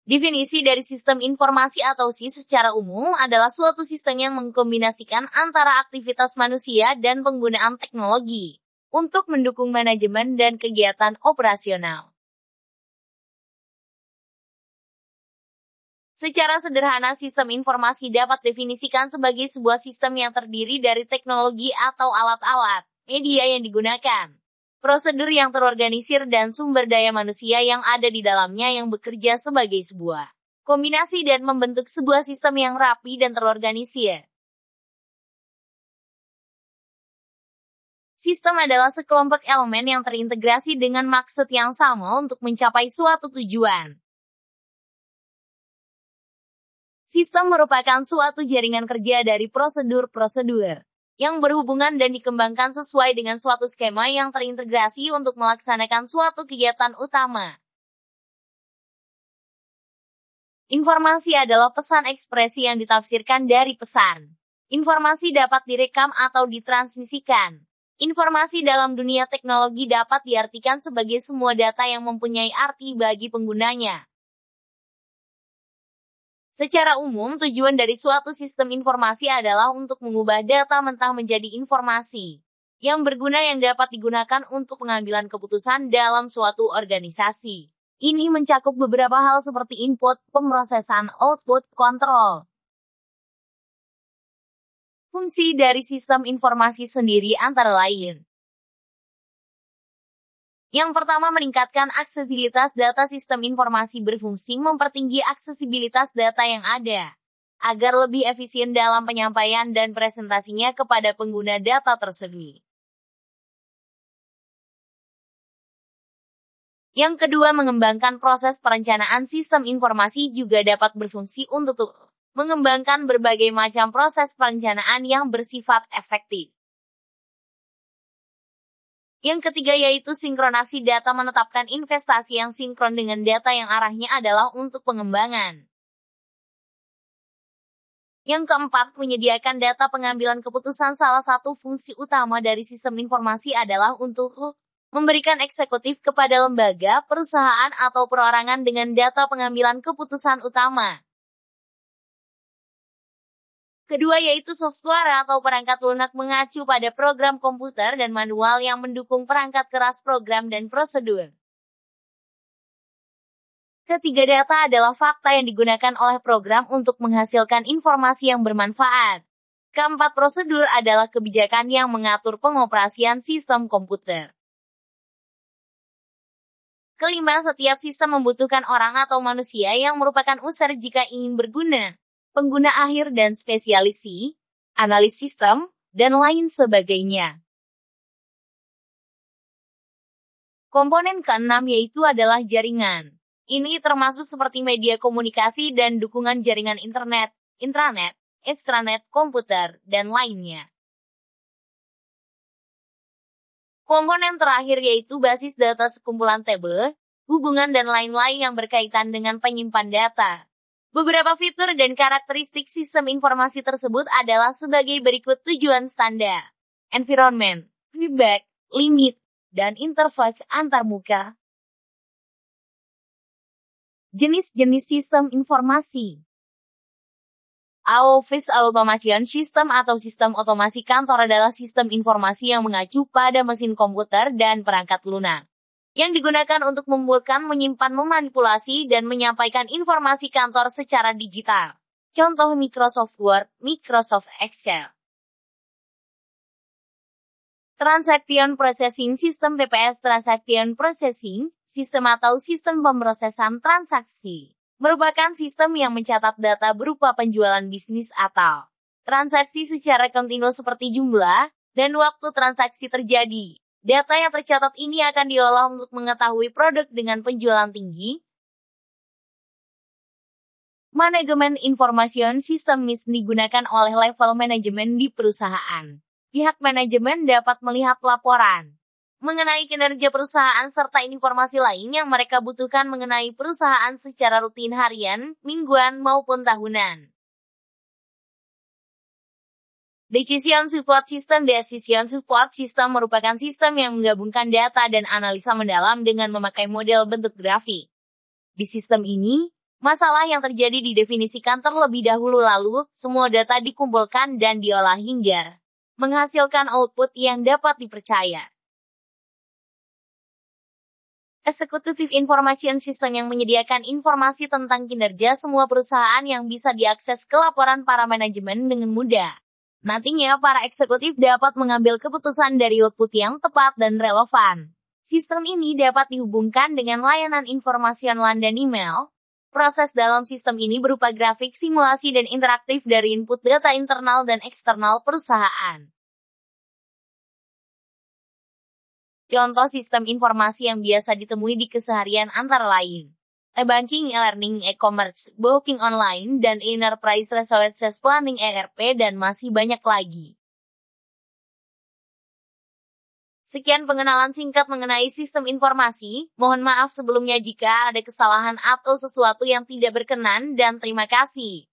Definisi dari sistem informasi atau SIS secara umum adalah suatu sistem yang mengkombinasikan antara aktivitas manusia dan penggunaan teknologi untuk mendukung manajemen dan kegiatan operasional. Secara sederhana, sistem informasi dapat definisikan sebagai sebuah sistem yang terdiri dari teknologi atau alat-alat, media yang digunakan, prosedur yang terorganisir dan sumber daya manusia yang ada di dalamnya yang bekerja sebagai sebuah kombinasi dan membentuk sebuah sistem yang rapi dan terorganisir. Sistem adalah sekelompok elemen yang terintegrasi dengan maksud yang sama untuk mencapai suatu tujuan. Sistem merupakan suatu jaringan kerja dari prosedur-prosedur yang berhubungan dan dikembangkan sesuai dengan suatu skema yang terintegrasi untuk melaksanakan suatu kegiatan utama. Informasi adalah pesan ekspresi yang ditafsirkan dari pesan. Informasi dapat direkam atau ditransmisikan. Informasi dalam dunia teknologi dapat diartikan sebagai semua data yang mempunyai arti bagi penggunanya. Secara umum, tujuan dari suatu sistem informasi adalah untuk mengubah data mentah menjadi informasi yang berguna yang dapat digunakan untuk pengambilan keputusan dalam suatu organisasi. Ini mencakup beberapa hal seperti input, pemrosesan, output, kontrol. Fungsi dari sistem informasi sendiri antara lain. Yang pertama, meningkatkan aksesibilitas data. Sistem informasi berfungsi mempertinggi aksesibilitas data yang ada, agar lebih efisien dalam penyampaian dan presentasinya kepada pengguna data tersebut. Yang kedua, mengembangkan proses perencanaan. Sistem informasi juga dapat berfungsi untuk mengembangkan berbagai macam proses perencanaan yang bersifat efektif. Yang ketiga yaitu sinkronasi data, menetapkan investasi yang sinkron dengan data yang arahnya adalah untuk pengembangan. Yang keempat, menyediakan data pengambilan keputusan. Salah satu fungsi utama dari sistem informasi adalah untuk memberikan eksekutif kepada lembaga, perusahaan, atau perorangan dengan data pengambilan keputusan utama. Kedua yaitu software atau perangkat lunak, mengacu pada program komputer dan manual yang mendukung perangkat keras program dan prosedur. Ketiga, data adalah fakta yang digunakan oleh program untuk menghasilkan informasi yang bermanfaat. Keempat, prosedur adalah kebijakan yang mengatur pengoperasian sistem komputer. Kelima, setiap sistem membutuhkan orang atau manusia yang merupakan user jika ingin berguna. Pengguna akhir dan spesialisi, analis sistem, dan lain sebagainya. Komponen keenam yaitu adalah jaringan. Ini termasuk seperti media komunikasi dan dukungan jaringan internet, intranet, extranet, komputer, dan lainnya. Komponen terakhir yaitu basis data, sekumpulan tabel, hubungan dan lain-lain yang berkaitan dengan penyimpan data. Beberapa fitur dan karakteristik sistem informasi tersebut adalah sebagai berikut: tujuan standar, environment, feedback, limit, dan interface antarmuka. Jenis-jenis sistem informasi. Office Automation System atau sistem otomasi kantor adalah sistem informasi yang mengacu pada mesin komputer dan perangkat lunak, yang digunakan untuk mengumpulkan, menyimpan, memanipulasi, dan menyampaikan informasi kantor secara digital. Contoh Microsoft Word, Microsoft Excel. Transaction Processing System TPS. Transaction Processing System atau sistem pemrosesan transaksi merupakan sistem yang mencatat data berupa penjualan bisnis atau transaksi secara kontinu seperti jumlah dan waktu transaksi terjadi. Data yang tercatat ini akan diolah untuk mengetahui produk dengan penjualan tinggi. Manajemen Information System digunakan oleh level manajemen di perusahaan. Pihak manajemen dapat melihat laporan mengenai kinerja perusahaan serta informasi lain yang mereka butuhkan mengenai perusahaan secara rutin, harian, mingguan, maupun tahunan. Decision Support System. Decision Support System merupakan sistem yang menggabungkan data dan analisa mendalam dengan memakai model bentuk grafik. Di sistem ini, Masalah yang terjadi didefinisikan terlebih dahulu lalu, semua data dikumpulkan dan diolah hingga menghasilkan output yang dapat dipercaya. Executive Information System yang menyediakan informasi tentang kinerja semua perusahaan yang bisa diakses ke laporan para manajemen dengan mudah. Nantinya para eksekutif dapat mengambil keputusan dari output yang tepat dan relevan. Sistem ini dapat dihubungkan dengan layanan informasi online dan email. Proses dalam sistem ini berupa grafik, simulasi, dan interaktif dari input data internal dan eksternal perusahaan. Contoh sistem informasi yang biasa ditemui di keseharian antara lain e-banking, e-learning, e-commerce, booking online, dan enterprise resources planning ERP, dan masih banyak lagi. Sekian pengenalan singkat mengenai sistem informasi. Mohon maaf sebelumnya jika ada kesalahan atau sesuatu yang tidak berkenan, dan terima kasih.